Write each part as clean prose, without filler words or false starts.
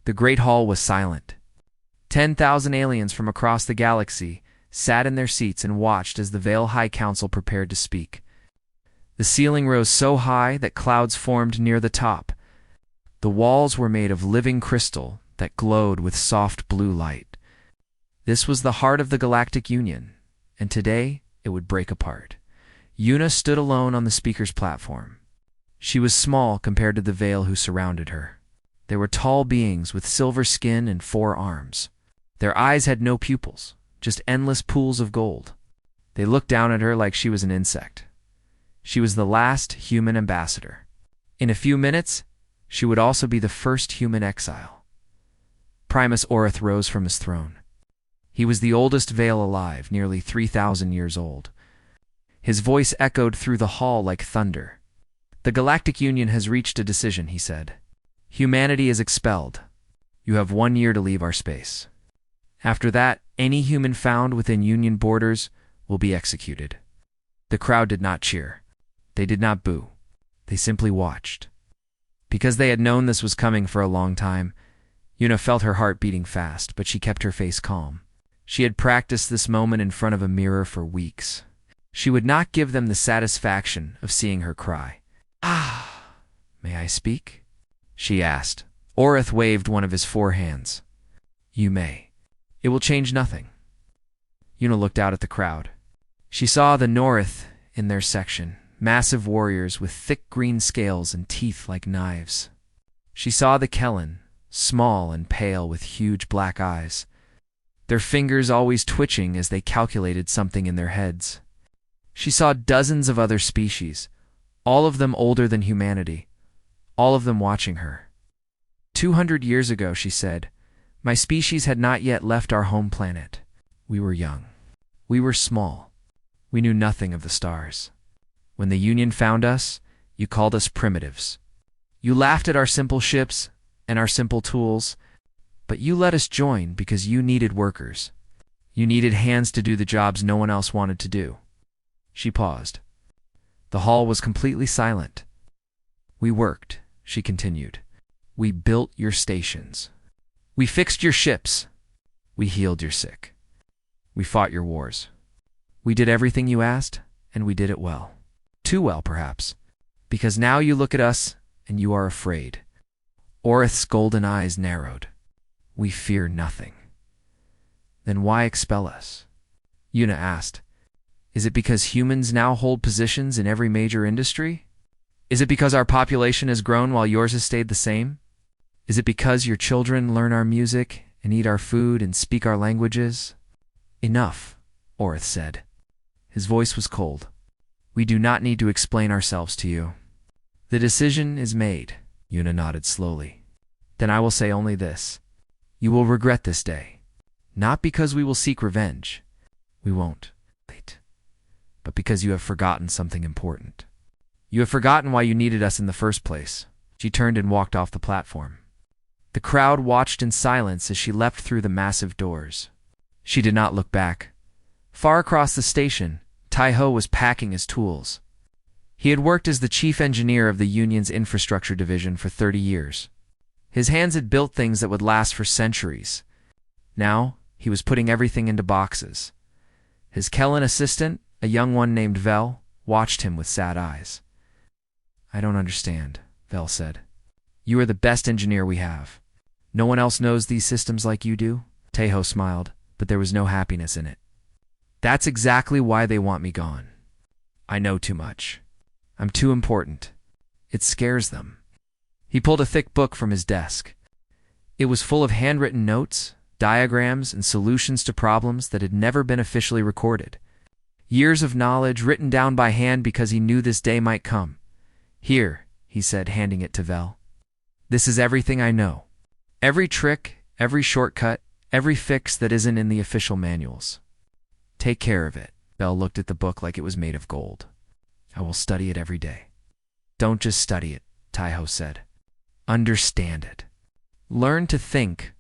The great hall was silent. 10,000 aliens from across the galaxy sat in their seats and watched as the Veil High Council prepared to speak. The ceiling rose so high that clouds formed near the top. The walls were made of living crystal that glowed with soft blue light. This was the heart of the Galactic Union, and today it would break apart. Una stood alone on the speaker's platform. She was small compared to the Veil who surrounded her. They were tall beings with silver skin and 4 arms. Their eyes had no pupils, just endless pools of gold. They looked down at her like she was an insect. She was the last human ambassador. In a few minutes, she would also be the first human exile. Primus Orith rose from his throne. He was the oldest Veil alive, nearly 3,000 years old. His voice echoed through the hall like thunder. "The Galactic Union has reached a decision," he said. "Humanity is expelled. You have 1 year to leave our space. After that, any human found within Union borders will be executed." The crowd did not cheer. They did not boo. They simply watched. Because they had known this was coming for a long time, Una felt her heart beating fast, but she kept her face calm. She had practiced this moment in front of a mirror for weeks. She would not give them the satisfaction of seeing her cry. "Ah, may I speak?" she asked. Orith waved one of his 4 hands. "You may. It will change nothing." Una looked out at the crowd. She saw the Norith in their section, massive warriors with thick green scales and teeth like knives. She saw the Kellen, small and pale with huge black eyes, their fingers always twitching as they calculated something in their heads. She saw dozens of other species, all of them older than humanity, all of them watching her. 200 years ago, she said, my species had not yet left our home planet. We were young. We were small. We knew nothing of the stars. When the Union found us, you called us primitives. You laughed at our simple ships and our simple tools, but you let us join because you needed workers. You needed hands to do the jobs no one else wanted to do. She paused. The hall was completely silent. We worked, she continued. We built your stations. We fixed your ships. We healed your sick. We fought your wars. We did everything you asked, and we did it well. Too well, perhaps, because now you look at us and you are afraid. Orith's golden eyes narrowed. We fear nothing. Then why expel us? Una asked. Is it because humans now hold positions in every major industry? Is it because our population has grown while yours has stayed the same? Is it because your children learn our music and eat our food and speak our languages? Enough, Orith said. His voice was cold. We do not need to explain ourselves to you. The decision is made, Una nodded slowly. Then I will say only this. You will regret this day. Not because we will seek revenge. We won't. But because you have forgotten something important. You have forgotten why you needed us in the first place. She turned and walked off the platform. The crowd watched in silence as she leapt through the massive doors. She did not look back. Far across the station, Tai-Ho was packing his tools. He had worked as the chief engineer of the Union's infrastructure division for 30 years. His hands had built things that would last for centuries. Now, he was putting everything into boxes. His Kellen assistant, a young one named Vel, watched him with sad eyes. I don't understand, Vel said. You are the best engineer we have. No one else knows these systems like you do? Tai-Ho smiled, but there was no happiness in it. That's exactly why they want me gone. I know too much. I'm too important. It scares them. He pulled a thick book from his desk. It was full of handwritten notes, diagrams, and solutions to problems that had never been officially recorded. Years of knowledge written down by hand because he knew this day might come. Here, he said, handing it to Vel. This is everything I know. Every trick, every shortcut, every fix that isn't in the official manuals. Take care of it. Vel looked at the book like it was made of gold. I will study it every day. Don't just study it, Tai-Ho said. Understand it. Learn to think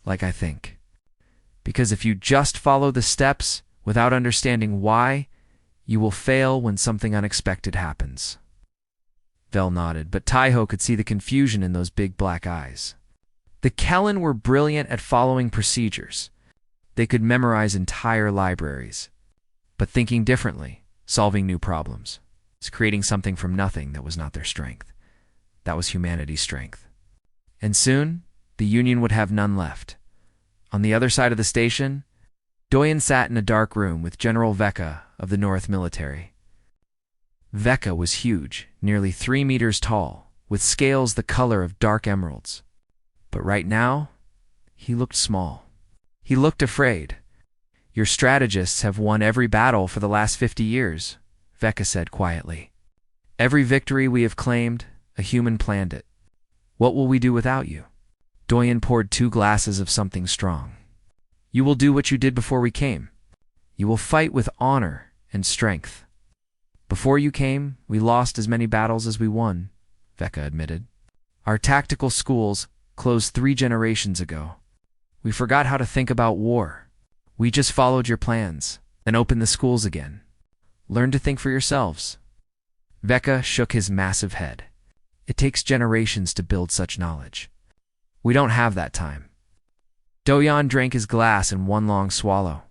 like I think. Because if you just follow the steps without understanding why, you will fail when something unexpected happens. Vel nodded, but Tai-Ho could see the confusion in those big black eyes. The Kellen were brilliant at following procedures. They could memorize entire libraries. But thinking differently, solving new problems, creating something from nothing that was not their strength. That was humanity's strength. And soon, the Union would have none left. On the other side of the station, Doyen sat in a dark room with General Vecca of the North Military. Vecca was huge, nearly 3 meters tall, with scales the color of dark emeralds. But right now, he looked small. He looked afraid. "Your strategists have won every battle for the last 50 years, Vecca said quietly. "Every victory we have claimed, a human planned it. What will we do without you?" Doyen poured 2 glasses of something strong. "You will do what you did before we came. You will fight with honor and strength. Before you came, we lost as many battles as we won," Vecca admitted. "Our tactical schools closed 3 generations ago. We forgot how to think about war. We just followed your plans, then opened the schools again. Learn to think for yourselves." Vecca shook his massive head. "It takes generations to build such knowledge. We don't have that time." Doyen drank his glass in one long swallow.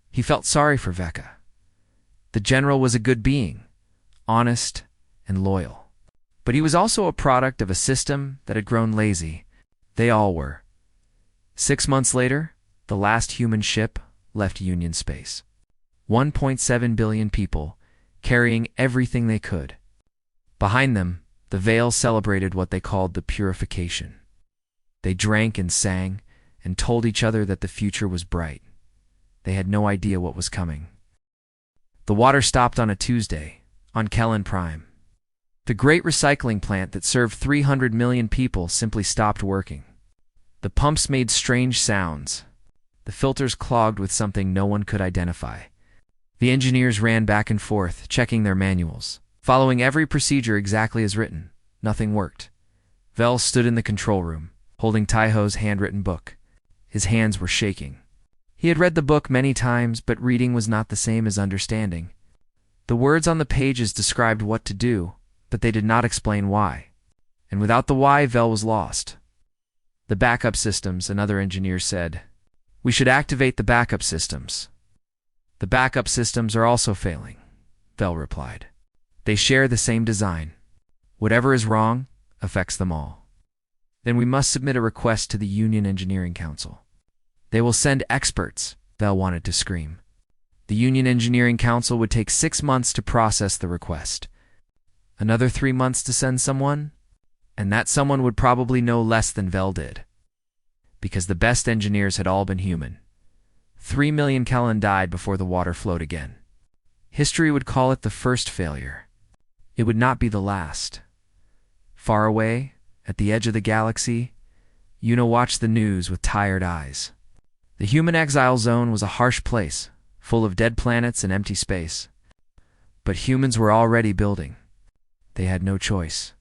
He felt sorry for Vecca. The general was a good being, honest and loyal. But he was also a product of a system that had grown lazy. They all were. 6 months later, the last human ship left Union space. 1.7 billion people, carrying everything they could. Behind them, the Veil celebrated what they called the purification. They drank and sang, and told each other that the future was bright. They had no idea what was coming. The water stopped on a Tuesday, on Kellen Prime. The great recycling plant that served 300 million people simply stopped working. The pumps made strange sounds. The filters clogged with something no one could identify. The engineers ran back and forth, checking their manuals, following every procedure exactly as written. Nothing worked. Vel stood in the control room, holding Taiho's handwritten book. His hands were shaking. He had read the book many times, but reading was not the same as understanding. The words on the pages described what to do, but they did not explain why. And without the why, Vel was lost. "The backup systems," another engineer said. "We should activate the backup systems." "The backup systems are also failing," Vel replied. "They share the same design. Whatever is wrong affects them all." "Then we must submit a request to the Union Engineering Council." "They will send experts," Vel wanted to scream. The Union Engineering Council would take 6 months to process the request. Another 3 months to send someone? And that someone would probably know less than Vel did. Because the best engineers had all been human. 3 million Kellen died before the water flowed again. History would call it the first failure. It would not be the last. Far away, at the edge of the galaxy, Yuna watched the news with tired eyes. The human exile zone was a harsh place, full of dead planets and empty space. But humans were already building. They had no choice.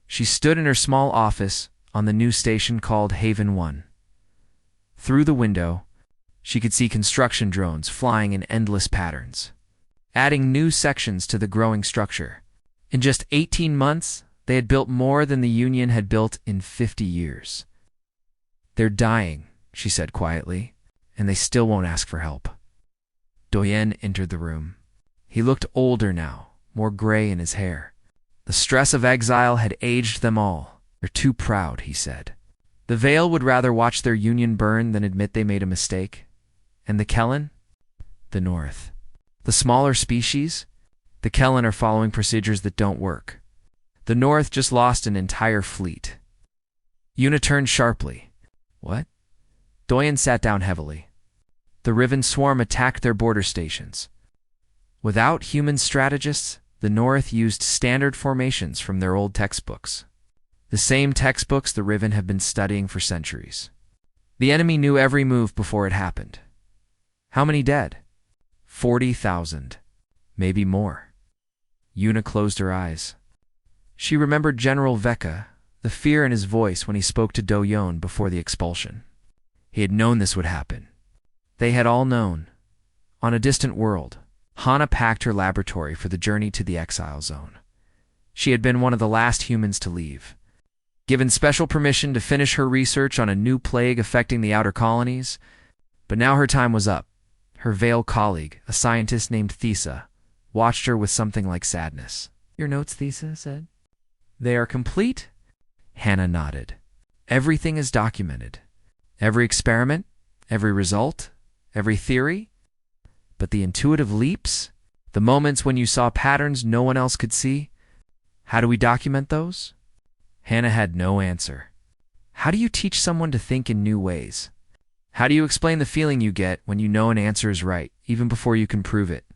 She stood in her small office on the new station called Haven 1. Through the window, she could see construction drones flying in endless patterns, adding new sections to the growing structure. In just 18 months, they had built more than the Union had built in 50 years. "They're dying," she said quietly, "and they still won't ask for help." Doyen entered the room. He looked older now, more gray in his hair. The stress of exile had aged them all. "They're too proud," he said. The Veil would rather watch their Union burn than admit they made a mistake. And the Kellen? The North. The smaller species? The Kellen are following procedures that don't work. The North just lost an entire fleet. Yuna turned sharply. "What?" Doyen sat down heavily. The Riven Swarm attacked their border stations. Without human strategists, the North used standard formations from their old textbooks. The same textbooks the Riven have been studying for centuries. The enemy knew every move before it happened. How many dead? 40,000. Maybe more. Yuna closed her eyes. She remembered General Vecca, the fear in his voice when he spoke to Doyen before the expulsion. He had known this would happen. They had all known. On a distant world, Hana packed her laboratory for the journey to the exile zone. She had been one of the last humans to leave. given special permission to finish her research on a new plague affecting the outer colonies. But now her time was up. Her Vale colleague, a scientist named Thesa, watched her with something like sadness. "Your notes," Thesa said. "They are complete?" Hannah nodded. "Everything is documented. Every experiment, every result, every theory. But the intuitive leaps, the moments when you saw patterns no one else could see, how do we document those?" Hannah had no answer. How do you teach someone to think in new ways? How do you explain the feeling you get when you know an answer is right, even before you can prove it?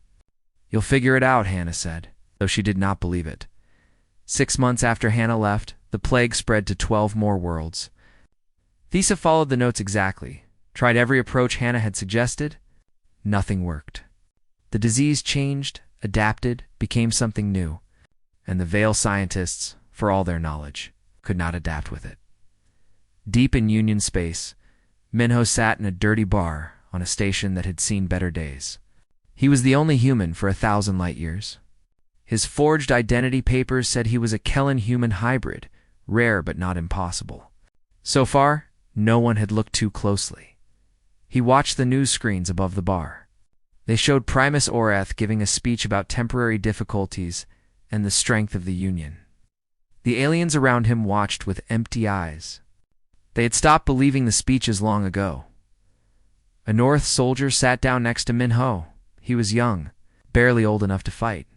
"You'll figure it out," Hannah said, though she did not believe it. 6 months after Hannah left, the plague spread to 12 more worlds. Thesa followed the notes exactly, tried every approach Hannah had suggested. Nothing worked. The disease changed, adapted, became something new, and the Vale scientists, for all their knowledge, could not adapt with it. Deep in Union space, Minho sat in a dirty bar on a station that had seen better days. He was the only human for 1,000 light years. His forged identity papers said he was a Kellen-human hybrid, rare but not impossible. So far, no one had looked too closely. He watched the news screens above the bar. They showed Primus Oreth giving a speech about temporary difficulties and the strength of the Union. The aliens around him watched with empty eyes. They had stopped believing the speeches long ago. A North soldier sat down next to Minho. He was young, barely old enough to fight.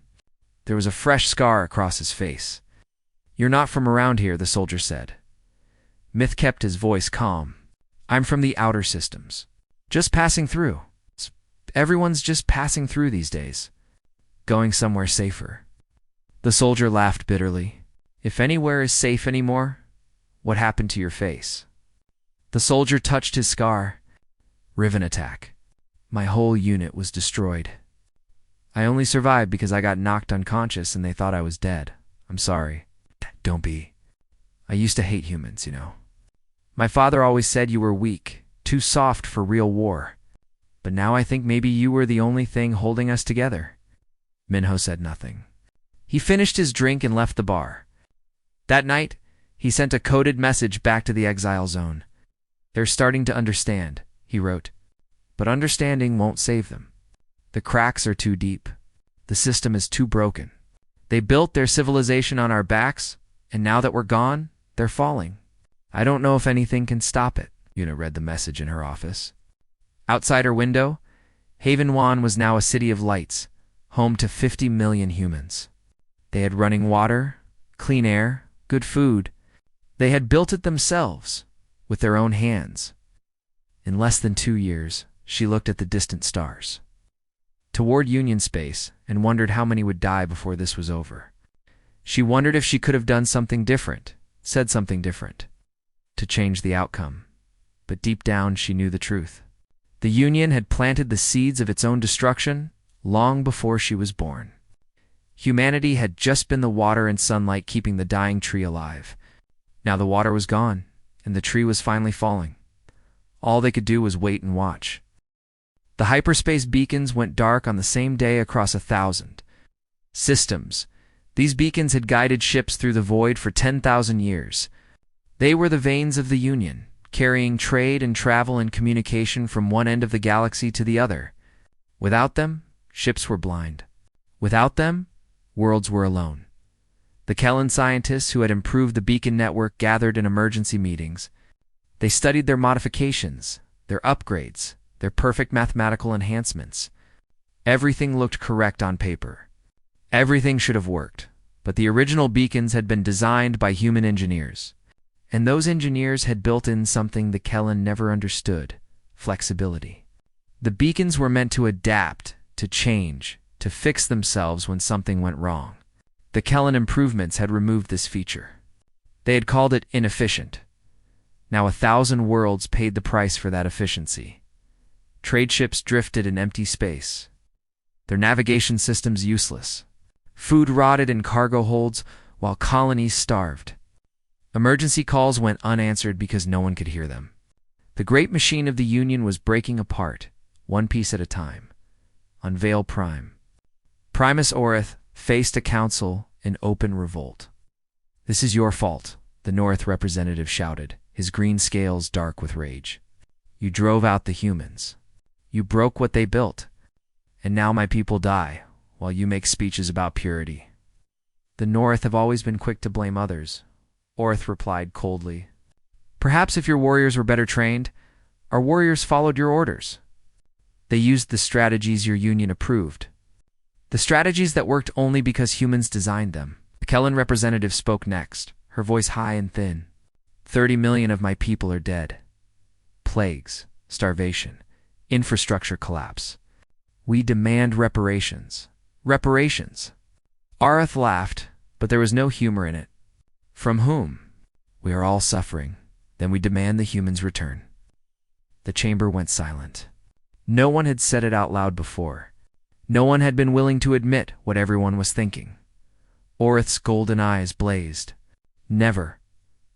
There was a fresh scar across his face. "You're not from around here," the soldier said. Myth kept his voice calm. "I'm from the outer systems. Just passing through. Everyone's just passing through these days. Going somewhere safer." The soldier laughed bitterly. "If anywhere is safe anymore, what happened to your face?" The soldier touched his scar. "Riven attack. My whole unit was destroyed. I only survived because I got knocked unconscious and they thought I was dead. I'm sorry." "Don't be. I used to hate humans, you know. My father always said you were weak, too soft for real war. But now I think maybe you were the only thing holding us together." Minho said nothing. He finished his drink and left the bar. That night, he sent a coded message back to the exile zone. "They're starting to understand," he wrote. "But understanding won't save them. The cracks are too deep. The system is too broken. They built their civilization on our backs, and now that we're gone, they're falling. I don't know if anything can stop it." Yuna read the message in her office. Outside her window, Haven Wan was now a city of lights, home to 50 million humans. They had running water, clean air, good food. They had built it themselves, with their own hands. In less than 2 years, she looked at the distant stars, toward Union space, and wondered how many would die before this was over. She wondered if she could have done something different, said something different, to change the outcome. But deep down, she knew the truth. The Union had planted the seeds of its own destruction long before she was born. Humanity had just been the water and sunlight keeping the dying tree alive. Now the water was gone, and the tree was finally falling. All they could do was wait and watch. The hyperspace beacons went dark on the same day across 1,000 systems. These beacons had guided ships through the void for 10,000 years. They were the veins of the Union, carrying trade and travel and communication from one end of the galaxy to the other. Without them, ships were blind. Without them, worlds were alone. The Kellen scientists who had improved the beacon network gathered in emergency meetings. They studied their modifications, their upgrades, their perfect mathematical enhancements. Everything looked correct on paper. Everything should have worked, but the original beacons had been designed by human engineers. And those engineers had built in something the Kellen never understood: flexibility. The beacons were meant to adapt, to change, to fix themselves when something went wrong. The Kellen improvements had removed this feature. They had called it inefficient. Now 1,000 worlds paid the price for that efficiency. Trade ships drifted in empty space, their navigation systems useless. Food rotted in cargo holds while colonies starved. Emergency calls went unanswered because no one could hear them. The great machine of the Union was breaking apart, one piece at a time. On Vale Prime, Primus Oreth faced a council in open revolt. "This is your fault," the North representative shouted, his green scales dark with rage. You drove out the humans. You broke what they built. And now my people die, while you make speeches about purity. The North have always been quick to blame others, Orth replied coldly. Perhaps if your warriors were better trained, our warriors followed your orders. They used the strategies your union approved. The strategies that worked only because humans designed them. The Kellen representative spoke next, her voice high and thin. 30 million of my people are dead. Plagues, starvation, infrastructure collapse. We demand reparations. Reparations. Arath laughed, but there was no humor in it. From whom? We are all suffering. Then we demand the humans return. The chamber went silent. No one had said it out loud before. No one had been willing to admit what everyone was thinking. Orith's golden eyes blazed. Never.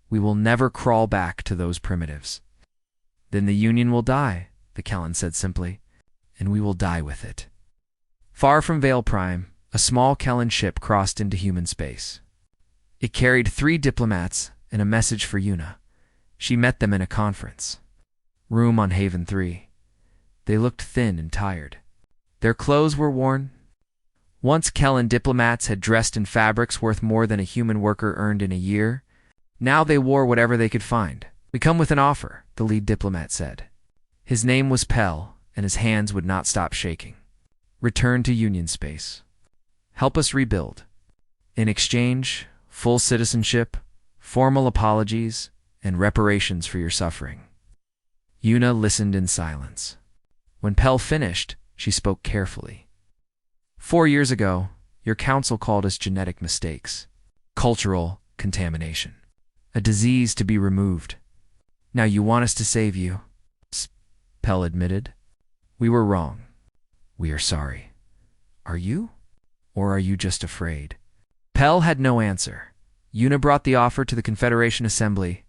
We will never crawl back to those primitives. Then the Union will die, the Kellen said simply, and we will die with it. Far from Vale Prime, a small Kellen ship crossed into human space. It carried 3 diplomats and a message for Una. She met them in a conference room on Haven 3. They looked thin and tired. Their clothes were worn. Once Kellen diplomats had dressed in fabrics worth more than a human worker earned in a year. Now they wore whatever they could find. We come with an offer, the lead diplomat said. His name was Pell, and his hands would not stop shaking. Return to Union space. Help us rebuild. In exchange, full citizenship, formal apologies, and reparations for your suffering. Una listened in silence. When Pell finished, she spoke carefully. 4 years ago, your council called us genetic mistakes, cultural contamination, a disease to be removed. Now you want us to save you, Pell admitted. We were wrong. We are sorry. Are you? Or are you just afraid? Pell had no answer. Una brought the offer to the Confederation Assembly.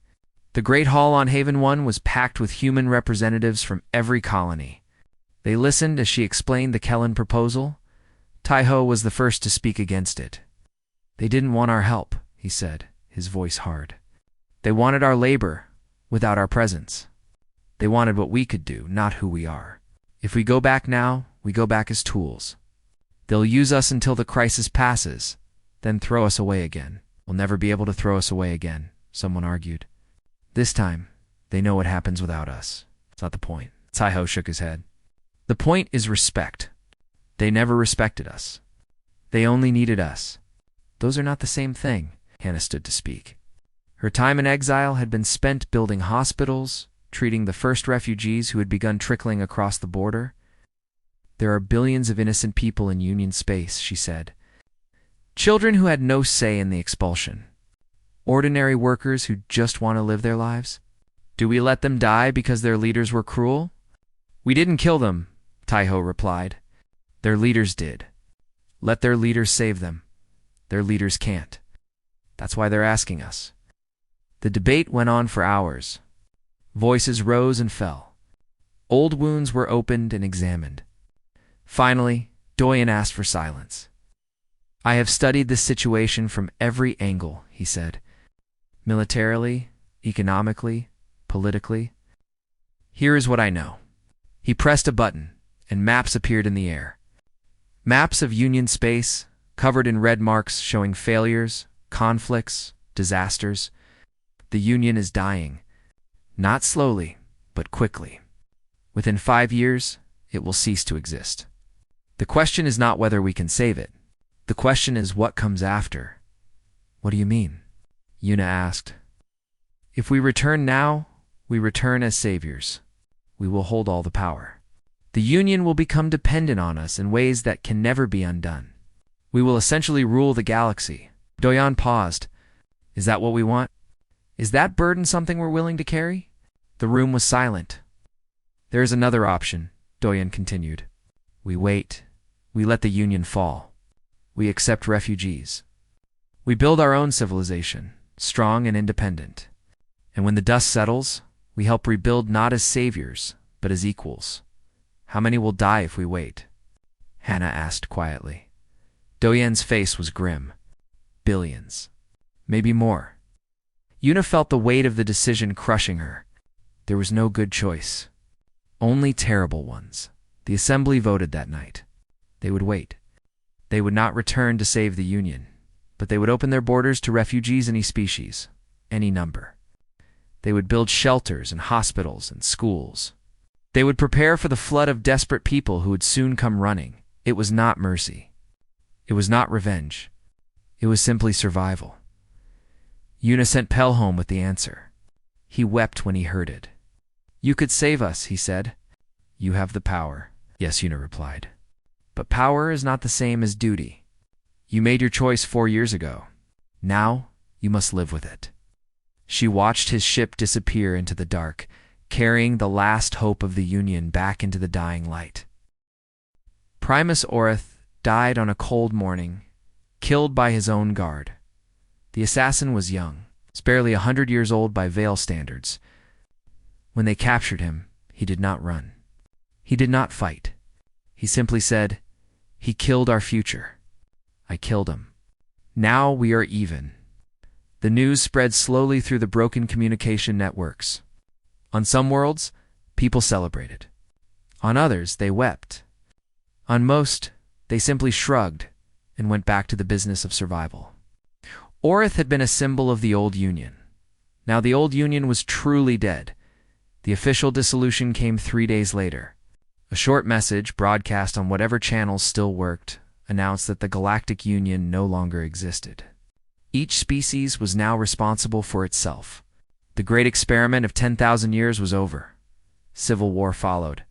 The Great Hall on Haven 1 was packed with human representatives from every colony. They listened as she explained the Kellen proposal. Taiho was the first to speak against it. They didn't want our help, he said, his voice hard. They wanted our labor, without our presence. They wanted what we could do, not who we are. If we go back now, we go back as tools. They'll use us until the crisis passes, then throw us away again. We'll never be able to throw us away again, someone argued. This time, they know what happens without us. It's not the point. Taiho shook his head. The point is respect. They never respected us. They only needed us. Those are not the same thing, Hannah stood to speak. Her time in exile had been spent building hospitals, treating the first refugees who had begun trickling across the border. There are billions of innocent people in Union space, she said. Children who had no say in the expulsion. Ordinary workers who just want to live their lives. Do we let them die because their leaders were cruel? We didn't kill them, Taiho replied. Their leaders did. Let their leaders save them. Their leaders can't. That's why they're asking us. The debate went on for hours. Voices rose and fell. Old wounds were opened and examined. Finally, Doyen asked for silence. I have studied this situation from every angle, he said. Militarily, economically, politically. Here is what I know. He pressed a button, and maps appeared in the air. Maps of Union space, covered in red marks showing failures, conflicts, disasters. The Union is dying. Not slowly, but quickly. Within 5 years, it will cease to exist. The question is not whether we can save it. The question is what comes after. What do you mean? Una asked. If we return now, we return as saviors. We will hold all the power. The Union will become dependent on us in ways that can never be undone. We will essentially rule the galaxy. Doyen paused. Is that what we want? Is that burden something we're willing to carry? The room was silent. There is another option, Doyen continued. We wait. We let the Union fall. We accept refugees. We build our own civilization, strong and independent. And when the dust settles, we help rebuild not as saviors, but as equals. How many will die if we wait? Hannah asked quietly. Doyen's face was grim. Billions. Maybe more. Una felt the weight of the decision crushing her. There was no good choice. Only terrible ones. The assembly voted that night. They would wait. They would not return to save the Union, but they would open their borders to refugees any species, any number. They would build shelters and hospitals and schools. They would prepare for the flood of desperate people who would soon come running. It was not mercy. It was not revenge. It was simply survival. Una sent Pell home with the answer. He wept when he heard it. "You could save us," he said. "You have the power." "Yes," Una replied. "But power is not the same as duty. You made your choice 4 years ago. Now you must live with it." She watched his ship disappear into the dark, carrying the last hope of the Union back into the dying light. Primus Orith died on a cold morning, killed by his own guard. The assassin was young, barely 100 years old by Vale standards. When they captured him, he did not run. He did not fight. He simply said, "He killed our future. I killed him. Now we are even." The news spread slowly through the broken communication networks. On some worlds, people celebrated. On others, they wept. On most, they simply shrugged and went back to the business of survival. Orith had been a symbol of the old Union. Now the old Union was truly dead. The official dissolution came 3 days later. A short message, broadcast on whatever channels still worked, announced that the Galactic Union no longer existed. Each species was now responsible for itself. The great experiment of 10,000 years was over. Civil war followed.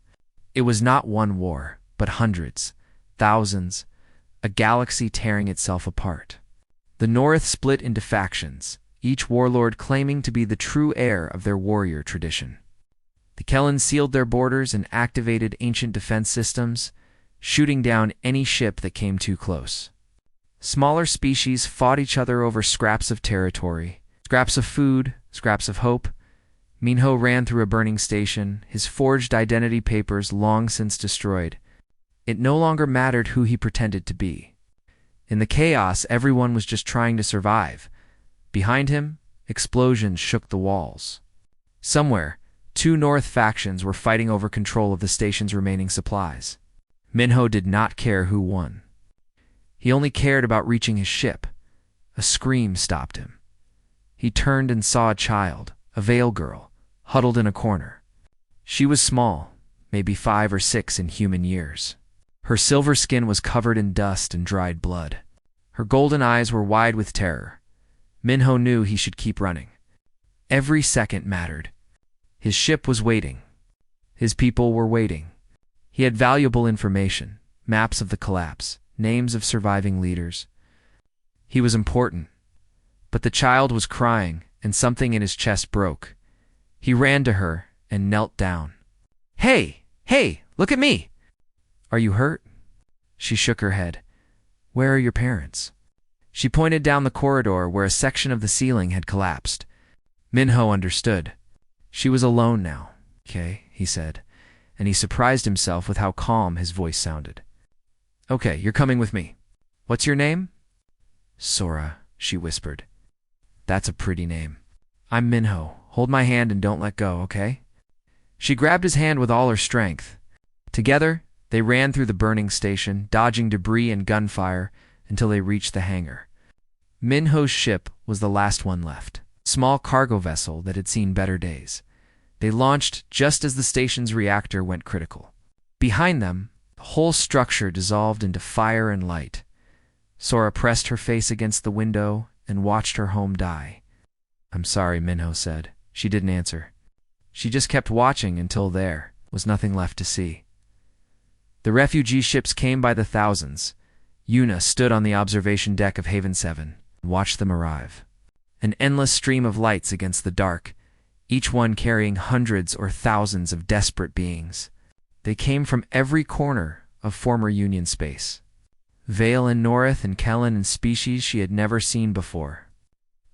It was not one war, but hundreds, thousands, a galaxy tearing itself apart. The North split into factions, each warlord claiming to be the true heir of their warrior tradition. The Kellans sealed their borders and activated ancient defense systems, shooting down any ship that came too close. Smaller species fought each other over scraps of territory, scraps of food, scraps of hope. Minho ran through a burning station, his forged identity papers long since destroyed. It no longer mattered who he pretended to be. In the chaos, everyone was just trying to survive. Behind him, explosions shook the walls. Somewhere, 2 North factions were fighting over control of the station's remaining supplies. Minho did not care who won. He only cared about reaching his ship. A scream stopped him. He turned and saw a child, a Vale girl, huddled in a corner. She was small, maybe 5 or 6 in human years. Her silver skin was covered in dust and dried blood. Her golden eyes were wide with terror. Minho knew he should keep running. Every second mattered. His ship was waiting. His people were waiting. He had valuable information, maps of the collapse, names of surviving leaders. He was important. But the child was crying, and something in his chest broke. He ran to her and knelt down. Hey, look at me! "Are you hurt?" She shook her head. "Where are your parents?" She pointed down the corridor where a section of the ceiling had collapsed. Minho understood. She was alone now. "Okay," he said, and he surprised himself with how calm his voice sounded. "Okay, you're coming with me. What's your name?" "Sora," she whispered. "That's a pretty name." "I'm Minho. Hold my hand and don't let go, okay?" She grabbed his hand with all her strength. Together, they ran through the burning station, dodging debris and gunfire until they reached the hangar. Minho's ship was the last one left, a small cargo vessel that had seen better days. They launched just as the station's reactor went critical. Behind them, the whole structure dissolved into fire and light. Sora pressed her face against the window and watched her home die. "I'm sorry," Minho said. She didn't answer. She just kept watching until there was nothing left to see. The refugee ships came by the thousands. Una stood on the observation deck of Haven 7 and watched them arrive. An endless stream of lights against the dark, each one carrying hundreds or thousands of desperate beings. They came from every corner of former Union space. Vale and Norith and Kellen and species she had never seen before.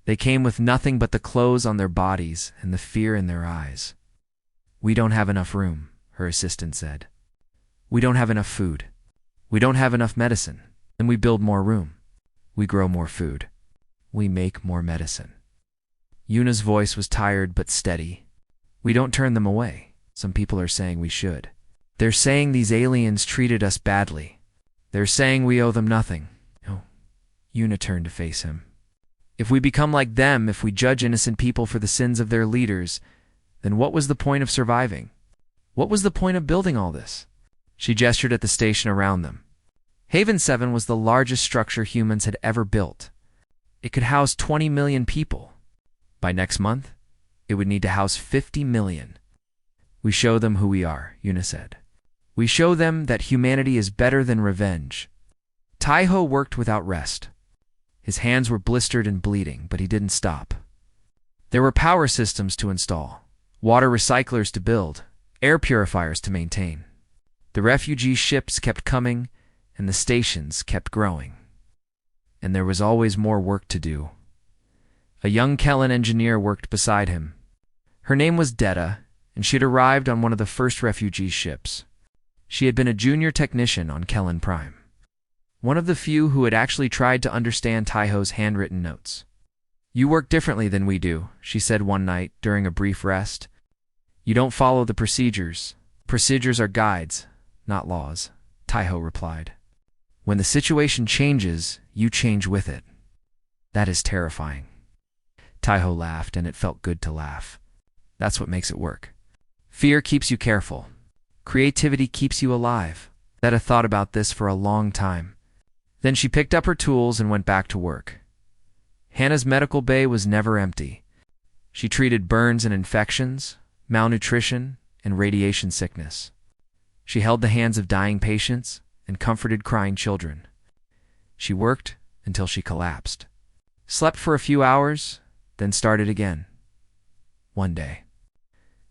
They came with nothing but the clothes on their bodies and the fear in their eyes. "We don't have enough room," her assistant said. "We don't have enough food. We don't have enough medicine. Then we build more room. We grow more food. We make more medicine." Yuna's voice was tired but steady. We don't turn them away. Some people are saying we should. They're saying these aliens treated us badly. They're saying we owe them nothing. Oh. Yuna turned to face him. If we become like them, if we judge innocent people for the sins of their leaders, then what was the point of surviving? What was the point of building all this? She gestured at the station around them. Haven 7 was the largest structure humans had ever built. It could house 20 million people. By next month, it would need to house 50 million. We show them who we are, Yuna said. We show them that humanity is better than revenge. Taiho worked without rest. His hands were blistered and bleeding, but he didn't stop. There were power systems to install, water recyclers to build, air purifiers to maintain. The refugee ships kept coming, and the stations kept growing. And there was always more work to do. A young Kellen engineer worked beside him. Her name was Detta, and she had arrived on one of the first refugee ships. She had been a junior technician on Kellen Prime. One of the few who had actually tried to understand Taiho's handwritten notes. You work differently than we do, she said one night during a brief rest. You don't follow the procedures. Procedures are guides, not laws, Taiho replied. When the situation changes, you change with it. That is terrifying. Taiho laughed, and it felt good to laugh. That's what makes it work. Fear keeps you careful. Creativity keeps you alive. Detta thought about this for a long time. Then she picked up her tools and went back to work. Hannah's medical bay was never empty. She treated burns and infections, malnutrition, and radiation sickness. She held the hands of dying patients and comforted crying children. She worked until she collapsed. Slept for a few hours, then started again. One day.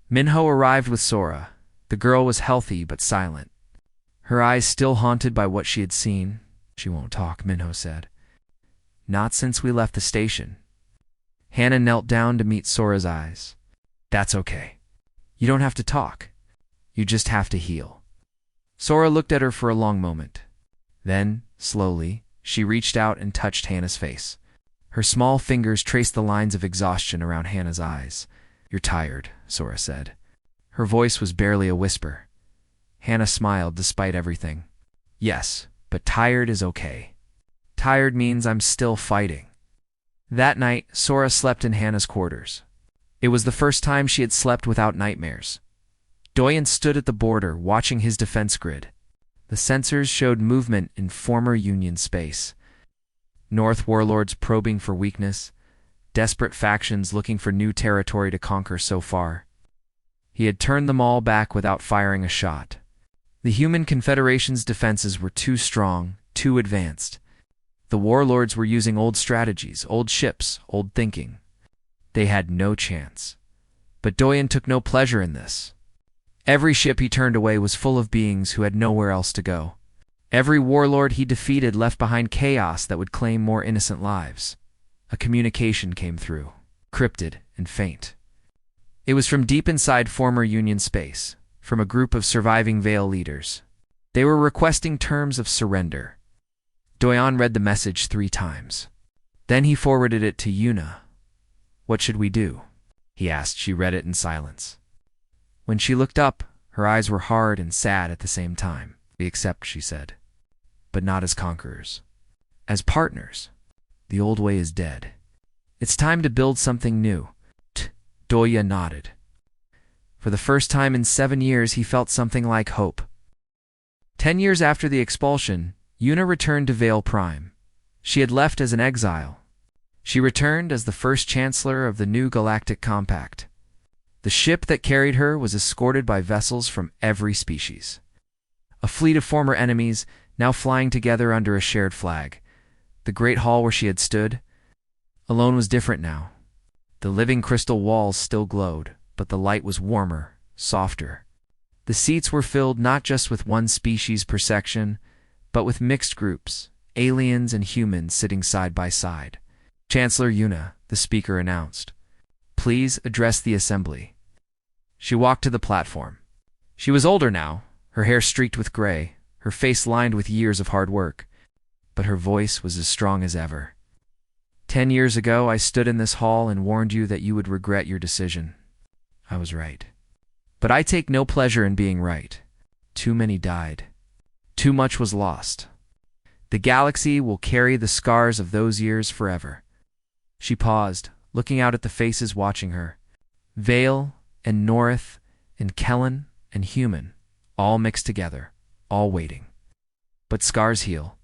Minho arrived with Sora. The girl was healthy but silent. Her eyes still haunted by what she had seen. She won't talk, Minho said. Not since we left the station. Hannah knelt down to meet Sora's eyes. That's okay. You don't have to talk. You just have to heal. Sora looked at her for a long moment. Then, slowly, she reached out and touched Hannah's face. Her small fingers traced the lines of exhaustion around Hannah's eyes. You're tired, Sora said. Her voice was barely a whisper. Hannah smiled despite everything. Yes, but tired is okay. Tired means I'm still fighting. That night, Sora slept in Hannah's quarters. It was the first time she had slept without nightmares. Doyen stood at the border, watching his defense grid. The sensors showed movement in former Union space. North warlords probing for weakness, desperate factions looking for new territory to conquer so far. He had turned them all back without firing a shot. The Human Confederation's defenses were too strong, too advanced. The warlords were using old strategies, old ships, old thinking. They had no chance. But Doyen took no pleasure in this. Every ship he turned away was full of beings who had nowhere else to go. Every warlord he defeated left behind chaos that would claim more innocent lives. A communication came through, cryptid and faint. It was from deep inside former Union space, from a group of surviving Veil leaders. They were requesting terms of surrender. Doyen read the message 3 times. Then he forwarded it to Yuna. What should we do? He asked. She read it in silence. When she looked up, her eyes were hard and sad at the same time. We accept, she said. But not as conquerors. As partners. The old way is dead. It's time to build something new. Doyen nodded. For the first time in 7 years, he felt something like hope. 10 years after the expulsion, Yuna returned to Veil Prime. She had left as an exile. She returned as the first chancellor of the new Galactic Compact. The ship that carried her was escorted by vessels from every species. A fleet of former enemies, now flying together under a shared flag. The great hall where she had stood alone was different now. The living crystal walls still glowed, but the light was warmer, softer. The seats were filled not just with one species per section, but with mixed groups, aliens and humans sitting side by side. Chancellor Yuna, the speaker announced. Please address the assembly. She walked to the platform. She was older now, her hair streaked with gray, her face lined with years of hard work, but her voice was as strong as ever. 10 years ago, I stood in this hall and warned you that you would regret your decision. I was right. But I take no pleasure in being right. Too many died. Too much was lost. The galaxy will carry the scars of those years forever." She paused, looking out at the faces watching her. Vale and North and Kellen and Human, all mixed together, all waiting. But scars heal.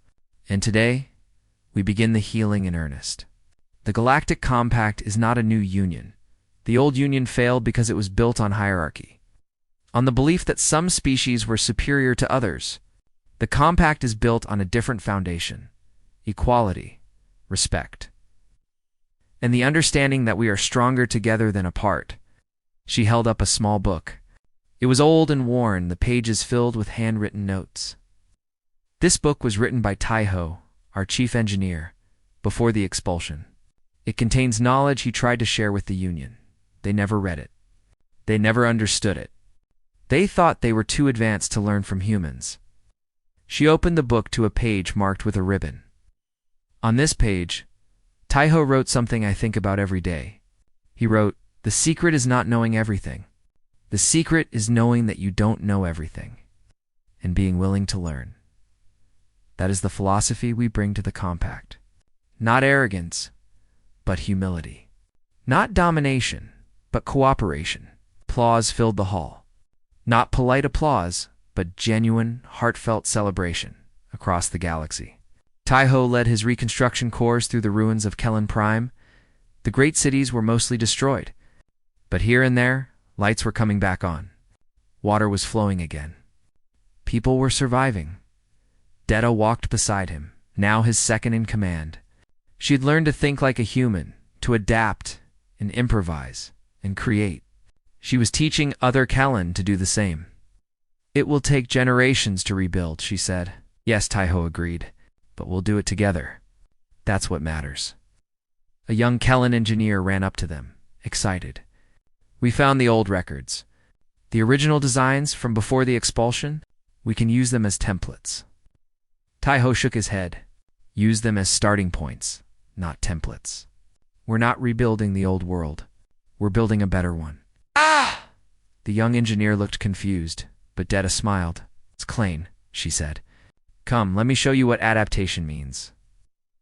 And today, we begin the healing in earnest. The Galactic Compact is not a new union. The old union failed because it was built on hierarchy, on the belief that some species were superior to others. The Compact is built on a different foundation: equality, respect, and the understanding that we are stronger together than apart. She held up a small book. It was old and worn, the pages filled with handwritten notes. This book was written by Taiho, our chief engineer, before the expulsion. It contains knowledge he tried to share with the Union. They never read it. They never understood it. They thought they were too advanced to learn from humans. She opened the book to a page marked with a ribbon. On this page, Taiho wrote something I think about every day. He wrote, "The secret is not knowing everything. The secret is knowing that you don't know everything, and being willing to learn." That is the philosophy we bring to the Compact. Not arrogance, but humility. Not domination, but cooperation. Applause filled the hall. Not polite applause, but genuine, heartfelt celebration across the galaxy. Taiho led his reconstruction corps through the ruins of Kellen Prime. The great cities were mostly destroyed, but here and there, lights were coming back on. Water was flowing again. People were surviving. Detta walked beside him, now his second in command. She had learned to think like a human, to adapt and improvise and create. She was teaching other Kellen to do the same. "It will take generations to rebuild," she said. "Yes," Taiho agreed, "but we'll do it together. That's what matters." A young Kellen engineer ran up to them, excited. "We found the old records. The original designs from before the expulsion. We can use them as templates." Taiho shook his head. "Use them as starting points, not templates. We're not rebuilding the old world. We're building a better one." "Ah!" The young engineer looked confused, but Detta smiled. "It's Klein," she said. "Come, let me show you what adaptation means."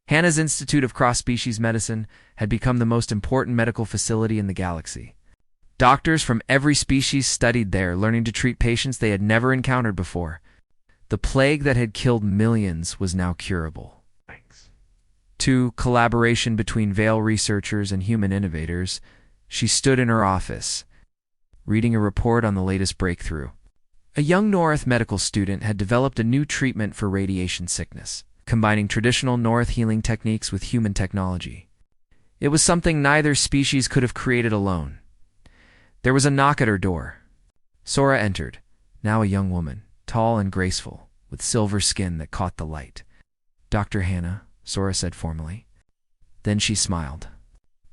Hannah's Institute of Cross-Species Medicine had become the most important medical facility in the galaxy. Doctors from every species studied there, learning to treat patients they had never encountered before. The plague that had killed millions was now curable. Thanks. 2. Collaboration between Vale researchers and human innovators. She stood in her office, reading a report on the latest breakthrough. A young North medical student had developed a new treatment for radiation sickness, combining traditional North healing techniques with human technology. It was something neither species could have created alone. There was a knock at her door. Sora entered, now a young woman, tall and graceful, with silver skin that caught the light. "Dr. Hannah," Sora said formally. Then she smiled.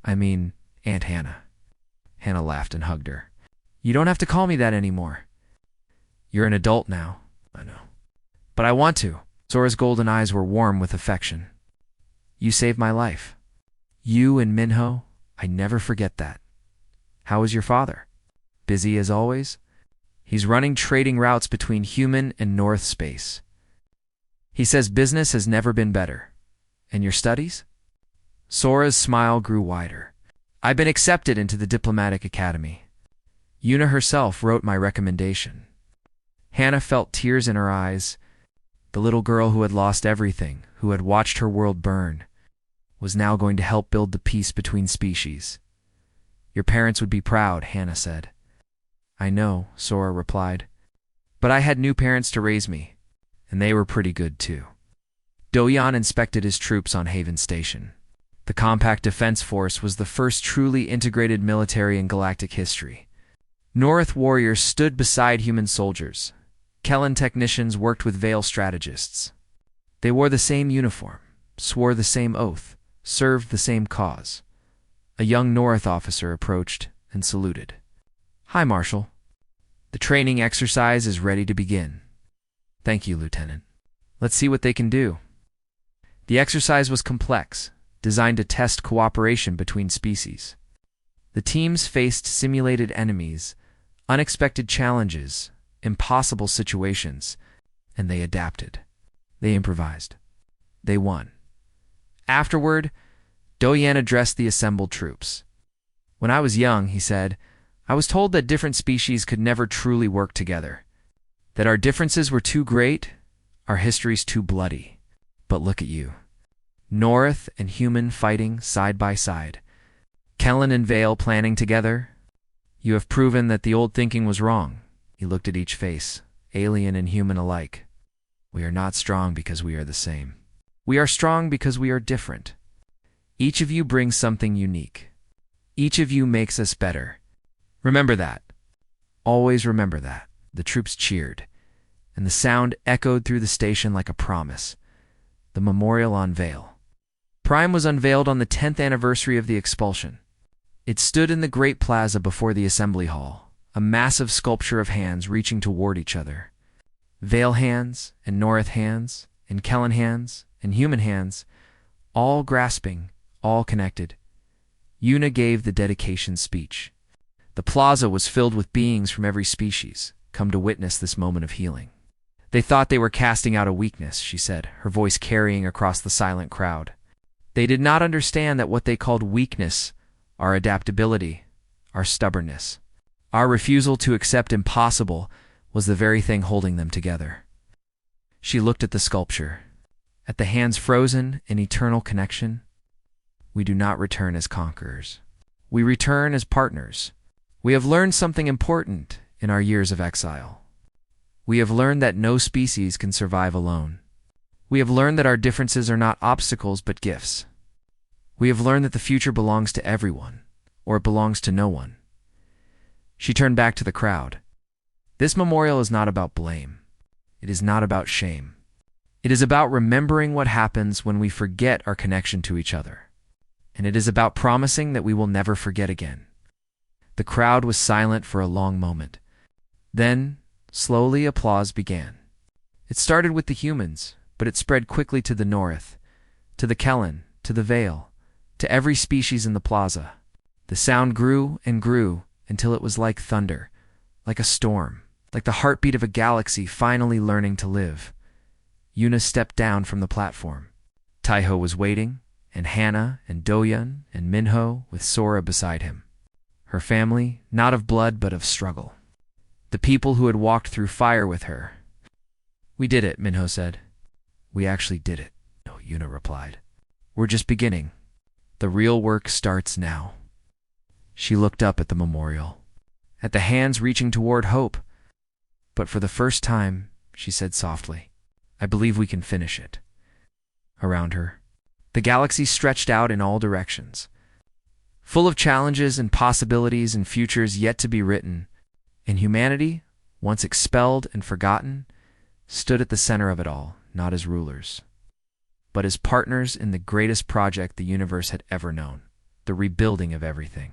"I mean, Aunt Hannah." Hannah laughed and hugged her. "You don't have to call me that anymore. You're an adult now." "I know. But I want to." Sora's golden eyes were warm with affection. "You saved my life. You and Minho, I never forget that. How is your father? Busy as always?" "He's running trading routes between human and North space. He says business has never been better. And your studies?" Sora's smile grew wider. "I've been accepted into the diplomatic academy. Yuna herself wrote my recommendation." Hannah felt tears in her eyes. The little girl who had lost everything, who had watched her world burn, was now going to help build the peace between species. "Your parents would be proud," Hannah said. "I know," Sora replied. "But I had new parents to raise me, and they were pretty good too." Doyan inspected his troops on Haven Station. The Compact Defense Force was the first truly integrated military in galactic history. North warriors stood beside human soldiers. Kellen technicians worked with Vale strategists. They wore the same uniform, swore the same oath, served the same cause. A young North officer approached and saluted. "Hi, Marshal. The training exercise is ready to begin." "Thank you, Lieutenant. Let's see what they can do." The exercise was complex, designed to test cooperation between species. The teams faced simulated enemies, unexpected challenges, impossible situations, and they adapted. They improvised. They won. Afterward, Doyen addressed the assembled troops. "When I was young," he said, "I was told that different species could never truly work together, that our differences were too great, our histories too bloody. But look at you. North and human fighting side by side. Kellen and Vale planning together. You have proven that the old thinking was wrong." He looked at each face, alien and human alike. "We are not strong because we are the same. We are strong because we are different. Each of you brings something unique. Each of you makes us better. Remember that. Always remember that." The troops cheered, and the sound echoed through the station like a promise. The memorial on Vale. Prime was unveiled on the 10th anniversary of the expulsion. It stood in the great plaza before the assembly hall, a massive sculpture of hands reaching toward each other. Vale hands, and North hands, and Kellen hands, and human hands, all grasping, all connected. Una gave the dedication speech. The plaza was filled with beings from every species, come to witness this moment of healing. "They thought they were casting out a weakness," she said, her voice carrying across the silent crowd. "They did not understand that what they called weakness, our adaptability, our stubbornness, our refusal to accept impossible, was the very thing holding them together." She looked at the sculpture, at the hands frozen in eternal connection. "We do not return as conquerors. We return as partners. We have learned something important in our years of exile. We have learned that no species can survive alone. We have learned that our differences are not obstacles but gifts. We have learned that the future belongs to everyone, or it belongs to no one." She turned back to the crowd. "This memorial is not about blame. It is not about shame. It is about remembering what happens when we forget our connection to each other. And it is about promising that we will never forget again." The crowd was silent for a long moment. Then, slowly, applause began. It started with the humans, but it spread quickly to the North, to the Kellen, to the Vale, to every species in the plaza. The sound grew and grew until it was like thunder, like a storm, like the heartbeat of a galaxy finally learning to live. Una stepped down from the platform. Taiho was waiting, and Hannah and Doyun and Minho with Sora beside him. Her family, not of blood but of struggle. The people who had walked through fire with her. "We did it," Minho said. "We actually did it," Una replied. "We're just beginning. The real work starts now." She looked up at the memorial, at the hands reaching toward hope. "But for the first time," she said softly, "I believe we can finish it." Around her, the galaxy stretched out in all directions, full of challenges and possibilities and futures yet to be written, and humanity, once expelled and forgotten, stood at the center of it all, not as rulers, but as partners in the greatest project the universe had ever known, the rebuilding of everything.